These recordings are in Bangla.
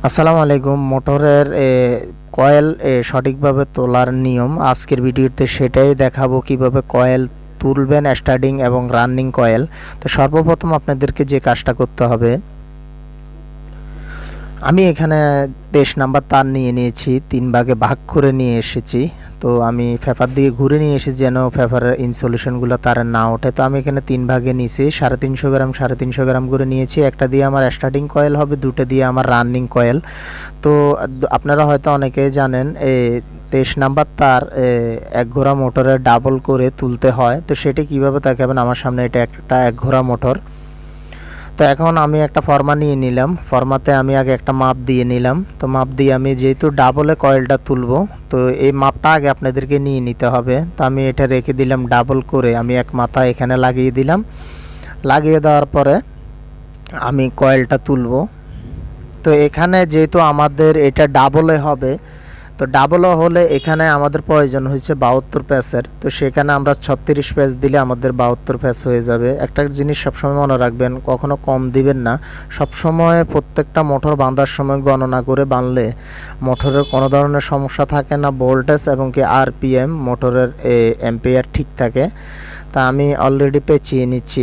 আসসালামু আলাইকুম। মোটরের কয়েল সঠিকভাবে তোলার নিয়ম আজকের ভিডিওতে সেটাই দেখাবো, কিভাবে কয়েল তুলবেন, স্টার্টিং এবং রানিং কয়েল। তো সর্বপ্রথম আপনাদেরকে যে কাজটা করতে হবে, আমি এখানে 23 নাম্বার তার নিয়ে নিয়েছি, 3 ভাগে ভাগ করে নিয়ে এসেছি। তো আমি পেপার দিয়ে ঘুরে নিয়ে এসেছি যেন পেপারের ইনসুলেশনগুলো তার না ওঠে। তো আমি এখানে 3 ভাগে নিয়েছি, 350 গ্রাম 350 গ্রাম করে নিয়েছি। একটা দিয়ে আমার স্টার্টিং কয়েল হবে, দুটো দিয়ে আমার রানিং কয়েল। তো আপনারা হয়তো অনেকেই জানেন 23 নাম্বার তার 1 ঘোড়া মোটরে ডাবল করে তুলতে হয়। তো সেটা কীভাবে দেখাবেন, আমার সামনে এটা একটা 1 ঘোড়া মোটর। তো এখন আমি একটা ফর্মা নিয়ে নিলাম, ফর্মাতে আমি আগে একটা মাপ দিয়ে নিলাম। তো মাপ দিয়ে আমি যেহেতু ডাবলে কয়েলটা তুলবো, তো এই মাপটা আগে আপনাদেরকে নিয়ে নিতে হবে। তো আমি এটা রেখে দিলাম ডাবল করে, আমি এক মাথা এখানে লাগিয়ে দিলাম। লাগিয়ে দেওয়ার পরে আমি কয়েলটা তুলবো। তো এখানে যেহেতু আমাদের এটা ডাবলে হবে, তো ডাবলও হলে এখানে আমাদের প্রয়োজন হয়েছে 72 প্যাচের। তো সেখানে আমরা 36 প্যাচ দিলে আমাদের 72 প্যাচ হয়ে যাবে। একটা জিনিস সবসময় মনে রাখবেন, কখনো কম দিবেন না। সবসময় প্রত্যেকটা মোটর বাঁধার সময় গণনা করে বাঁধলে মোটরের কোনো ধরনের সমস্যা থাকে না। ভোল্টেজ এবং কি আরপিএম মোটরের অ্যাম্পিয়ার ঠিক থাকে। তা আমি অলরেডি পেঁচিয়ে নিচ্ছি।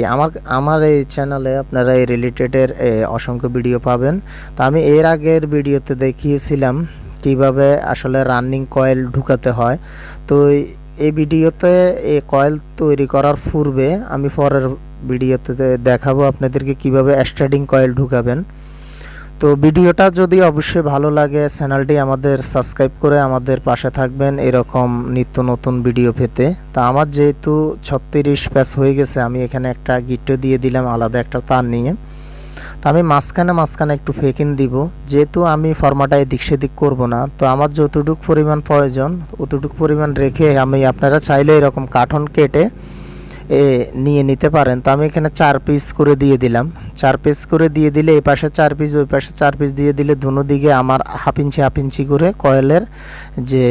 আমার এই চ্যানেলে আপনারা এই রিলেটেডের অসংখ্য ভিডিও পাবেন। তা আমি এর আগের ভিডিওতে দেখিয়েছিলাম কিভাবে আসলে রানিং কয়েল ঢুকাতে হয়। তো এই ভিডিওতে এই কয়েল তৈরি করার পূর্বে আমি পরের ভিডিওতে দেখাবো আপনাদেরকে কিভাবে স্টার্টিং কয়েল ঢুকাবেন। তো ভিডিওটা যদি অবশ্যই ভালো লাগে, চ্যানেলটি আমাদের সাবস্ক্রাইব করে আমাদের পাশে থাকবেন এরকম নিত্য নতুন ভিডিও পেতে। তা আমার যেহেতু 36 প্যাচ হয়ে গেছে, আমি এখানে একটা গিট্টো দিয়ে দিলাম আলাদা একটা তার নিয়ে। তো আমি মাঝখানে একটু ফেকিং দিব, যেহেতু আমি ফর্মাটা এদিক সেদিক করবো না। তো আমার যতটুকু পরিমাণ প্রয়োজন অতটুকু পরিমাণ রেখে আমি, আপনারা চাইলে এরকম কাঠন কেটে নিয়ে নিতে পারেন। তো আমি এখানে 4 পিস করে দিয়ে দিলাম। 4 পিস করে দিয়ে দিলে এই পাশে 4 পিস, ওই পাশে 4 পিস দিয়ে দিলে দুনো দিকে আমার হাফ ইঞ্চি করে কয়েলের যে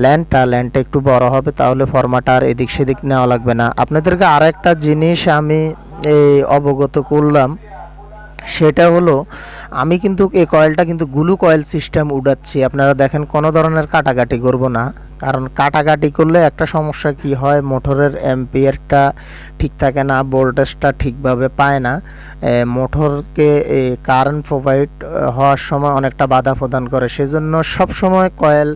ল্যান্ডটা একটু বড় হবে, তাহলে ফর্মাটা আর এদিক সেদিক নেওয়া লাগবে না। আপনাদেরকে আর একটা জিনিস আমি অবগত করলাম, সেটা হলো আমি কিন্তু এই কয়েলটা কিন্তু গ্লু কয়েল সিস্টেম উড়াচ্ছি। আপনারা দেখেন কোনো ধরনের কাটাকাটি করব না, কারণ কাটাকাটি করলে একটা সমস্যা কি হয়, মোটরের অ্যাম্পিয়ারটা ঠিক থাকে না, ভোল্টেজটা ঠিকভাবে পায় না, মোটরকে কারেন্ট প্রোভাইড হওয়ার সময় অনেকটা বাধা প্রদান করে। সেজন্য সবসময় কয়েল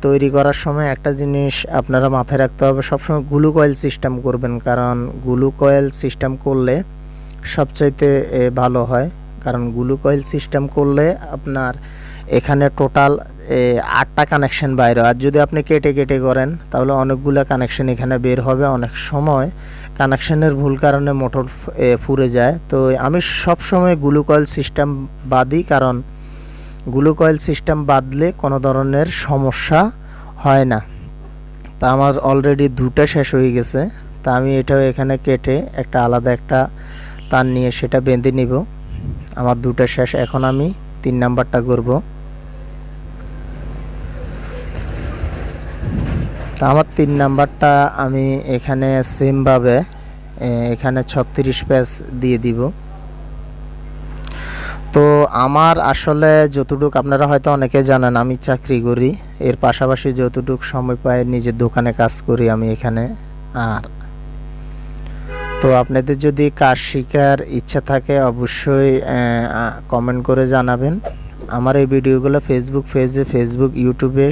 তৈরি করার সময় একটা জিনিস আপনারা মাথায় রাখতে হবে, সবসময় গ্লু কয়েল সিস্টেম করবেন। কারণ গ্লু কয়েল সিস্টেম করলে সবচাইতে ভালো হয়। কারণ গ্লু কয়েল সিস্টেম করলে আপনার এখানে টোটাল 8টা কানেকশন বাইরে, আর যদি আপনি কেটে করেন তাহলে অনেকগুলো কানেকশন এখানে বের হবে। অনেক সময় কানেকশনের ভুল কারণে মোটর পুড়ে যায়। তো আমি সব সময় গ্লু কয়েল সিস্টেম বাদি, কারণ গ্লু কয়েল সিস্টেম বাদলে কোনো ধরনের সমস্যা হয় না। তা আমার অলরেডি 2টা শেষ হয়ে গেছে। তা আমি এটাও এখানে কেটে একটা আলাদা একটা তার নিয়ে সেটা বেঁধে নিব। আমার 2টা শেষ, এখন আমি 3 নাম্বারটা করব। তা আমার 3 নাম্বারটা আমি এখানে সেমভাবে এখানে 36 প্যাচ দিয়ে দিব। তো আমার আসলে যতটুকু, আপনারা হয়তো অনেকে জানেন আমি চাকরি করি, এর পাশাপাশি যতটুকু সময় পাই নিজের দোকানে কাজ করি আমি এখানে। আর তো আপনাদের যদি কাজ শেখার ইচ্ছা থাকে অবশ্যই কমেন্ট করে জানাবেন। আমার এই ভিডিওগুলো ফেসবুক পেজে, ইউটিউবে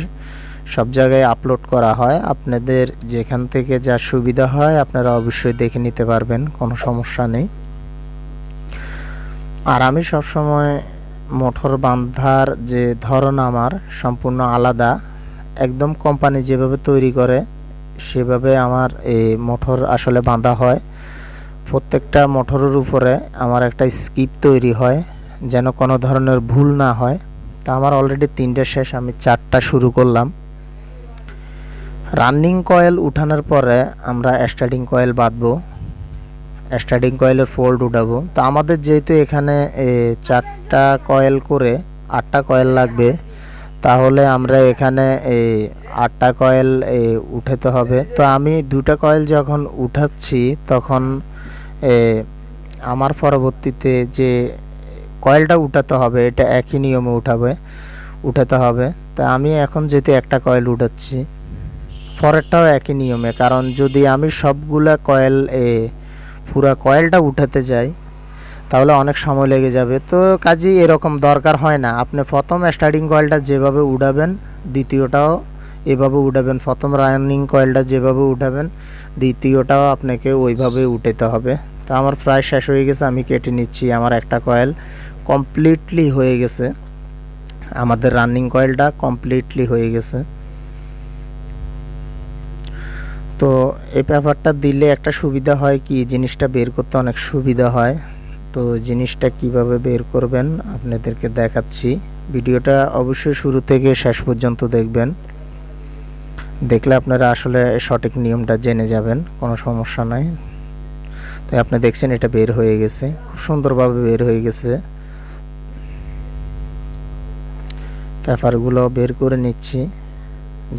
সব জায়গায় আপলোড করা হয়। আপনাদের যেখান থেকে যা সুবিধা হয় আপনারা অবশ্যই দেখে নিতে পারবেন, কোনো সমস্যা নেই। আর আমি সবসময় মোটর বাঁধার যে ধরন আমার সম্পূর্ণ আলাদা, একদম কোম্পানি যেভাবে তৈরি করে সেভাবে আমার এই মোটর আসলে বাঁধা হয়। প্রত্যেকটা মোটরের উপরে আমার একটা স্কিপ তৈরি হয় যেন কোনো ধরনের ভুল না হয়। তা আমার অলরেডি 3টা শেষ, আমি 4টা শুরু করলাম। রানিং কয়েল উঠানোর পরে আমরা স্টার্টিং কয়েল বাঁধবো, স্টার্টিং কয়েলের ফোল্ড উঠাবো। তো আমাদের যেহেতু এখানে 4টা কয়েল করে 8টা কয়েল লাগবে, তাহলে আমরা এখানে এই 8টা কয়েল উঠাতে হবে। তো আমি 2টা কয়েল যখন উঠাচ্ছি তখন আমার পরবর্তীতে যে কয়েলটা উঠাতে হবে এটা একই নিয়মে উঠাতে হবে। তা আমি এখন যেহেতু একটা কয়েল উঠাচ্ছি, পরেরটাও একই নিয়মে, কারণ যদি আমি সবগুলা কয়েল পুরা কয়েলটা উঠাতে যাই তাহলে অনেক সময় লেগে যাবে। তো কাজেই এরকম দরকার হয় না। আপনি প্রথম স্টার্টিং কয়েলটা যেভাবে উঠাবেন দ্বিতীয়টাও এভাবে উঠাবেন। প্রথম রানিং কয়েলটা যেভাবে উঠাবেন দ্বিতীয়টাও আপনাকে ওইভাবে উঠাতে হবে। তো আমার প্রায় শেষ হয়ে গেছে, আমি কেটে নিচ্ছি। আমার একটা কয়েল কমপ্লিটলি হয়ে গেছে, আমাদের রানিং কয়েলটা কমপ্লিটলি হয়ে গেছে। তো এই পেপারটা দিলে একটা সুবিধা হয় কি, জিনিসটা বের করতে অনেক সুবিধা হয়। তো জিনিসটা কিভাবে বের করবেন আপনাদেরকে দেখাচ্ছি। ভিডিওটা অবশ্যই শুরু থেকে শেষ পর্যন্ত দেখবেন, দেখলে আপনারা আসলে সঠিক নিয়মটা জেনে যাবেন, কোনো সমস্যা নাই। তাই আপনি দেখছেন এটা বের হয়ে গেছে, খুব সুন্দরভাবে বের হয়ে গেছে। পেপারগুলো বের করে নিচ্ছি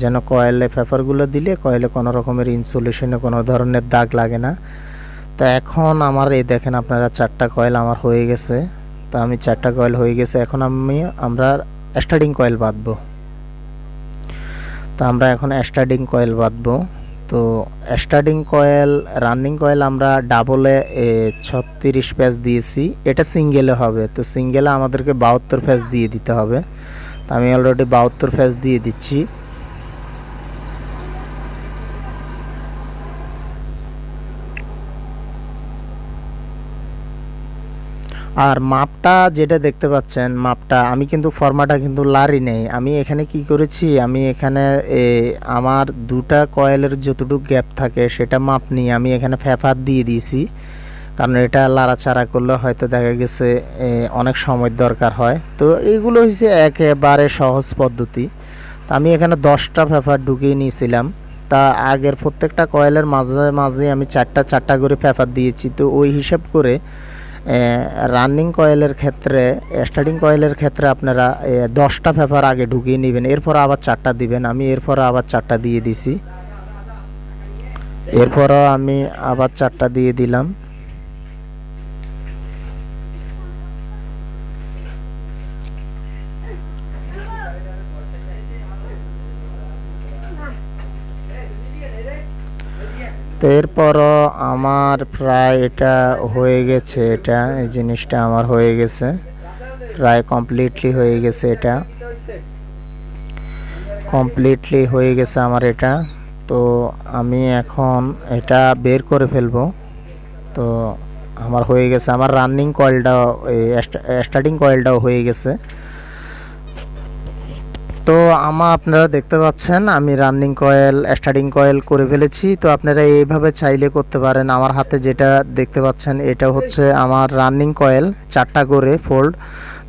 যেন কয়েলে পেপারগুলো দিলে কয়েলে কোনো রকমের ইনসুলেশনে কোনো ধরনের দাগ লাগে না। তো এখন আমার এই দেখেন আপনারা 4টা কয়েল আমার হয়ে গেছে। তো আমি 4টা কয়েল হয়ে গেছে, এখন আমরা স্টার্টিং কয়েল বাঁধবো। তো আমরা এখন স্টার্টিং কয়েল বাঁধবো। তো স্টার্টিং কয়েল রানিং কয়েল আমরা ডাবলে 36 প্যাচ দিয়েছি, এটা সিঙ্গেলে হবে। তো সিঙ্গেলে আমাদেরকে 72 প্যাচ দিয়ে দিতে হবে। তো আমি অলরেডি 72 প্যাচ দিয়ে দিচ্ছি। আর মাপটা যেটা দেখতে পাচ্ছেন, মাপটা আমি কিন্তু ফর্মাটা কিন্তু লারি নেই। আমি এখানে কি করেছি, আমি এখানে আমার 2টা কয়েলের যতটুকু গ্যাপ থাকে সেটা মাপ নিয়ে আমি এখানে পেপার দিয়ে দিয়েছি, কারণ এটা লাড়াচাড়া করলে হয়তো দেখা গেছে অনেক সময় দরকার হয়। তো এইগুলো হচ্ছে একেবারে সহজ পদ্ধতি। তো আমি এখানে 10টা পেপার ঢুকিয়ে নিয়েছিলাম। তা আগের প্রত্যেকটা কয়েলের মাঝে মাঝে আমি 4টা করে পেপার দিয়েছি। তো ওই হিসাব করে রানিং কয়েলের ক্ষেত্রে স্টার্টিং কয়েলের ক্ষেত্রে আপনারা 10টা পেপার আগে ঢুকিয়ে নেবেন, এরপর আবার 4টা দিবেন। আমি এরপর আবার 4টা দিয়ে দিছি, এরপরও আমি আবার 4টা দিয়ে দিলাম। তো এরপরও আমার প্রায় এটা হয়ে গেছে, এটা এই জিনিসটা আমার হয়ে গেছে, প্রায় কমপ্লিটলি হয়ে গেছে, এটা কমপ্লিটলি হয়ে গেছে আমার এটা। তো আমি এখন এটা বের করে ফেলবো। তো আমার হয়ে গেছে, আমার রানিং কয়েলটাও স্টার্টিং কয়েলটাও হয়ে গেছে। তো আপনারা দেখতে পাচ্ছেন আমি রানিং কয়েল স্টার্টিং কয়েল করে ফেলেছি। তো আপনারা এইভাবে চাইলে করতে পারেন। আমার হাতে যেটা দেখতে পাচ্ছেন এটা হচ্ছে আমার রানিং কয়েল, 4টা করে ফোল্ড।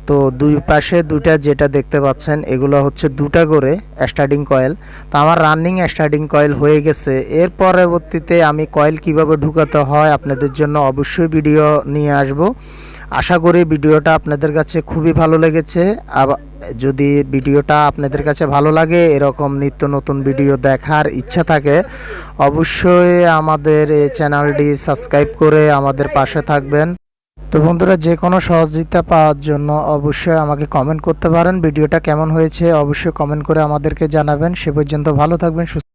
তো দুই পাশে 2টা যেটা দেখতে পাচ্ছেন এগুলো হচ্ছে 2টা করে স্টার্টিং কয়েল। তো আমার রানিং স্টার্টিং কয়েল হয়ে গেছে। এর পরবর্তীতে আমি কয়েল কিভাবে ঢুকাতে হয় আপনাদের জন্য অবশ্যই ভিডিও নিয়ে আসব। আশা করি ভিডিওটা আপনাদের কাছে খুবই ভালো লেগেছে। যদি ভিডিওটা আপনাদের কাছে ভালো লাগে, এরকম নিত্য নতুন ভিডিও দেখার ইচ্ছা থাকে, অবশ্যই আমাদের এই চ্যানেলটি সাবস্ক্রাইব করে আমাদের পাশে থাকবেন। তো বন্ধুরা, যে কোনো সহযোগিতা পাওয়ার জন্য অবশ্যই আমাকে কমেন্ট করতে পারেন। ভিডিওটা কেমন হয়েছে অবশ্যই কমেন্ট করে আমাদেরকে জানাবেন। সে পর্যন্ত ভালো থাকবেন, সুস্থ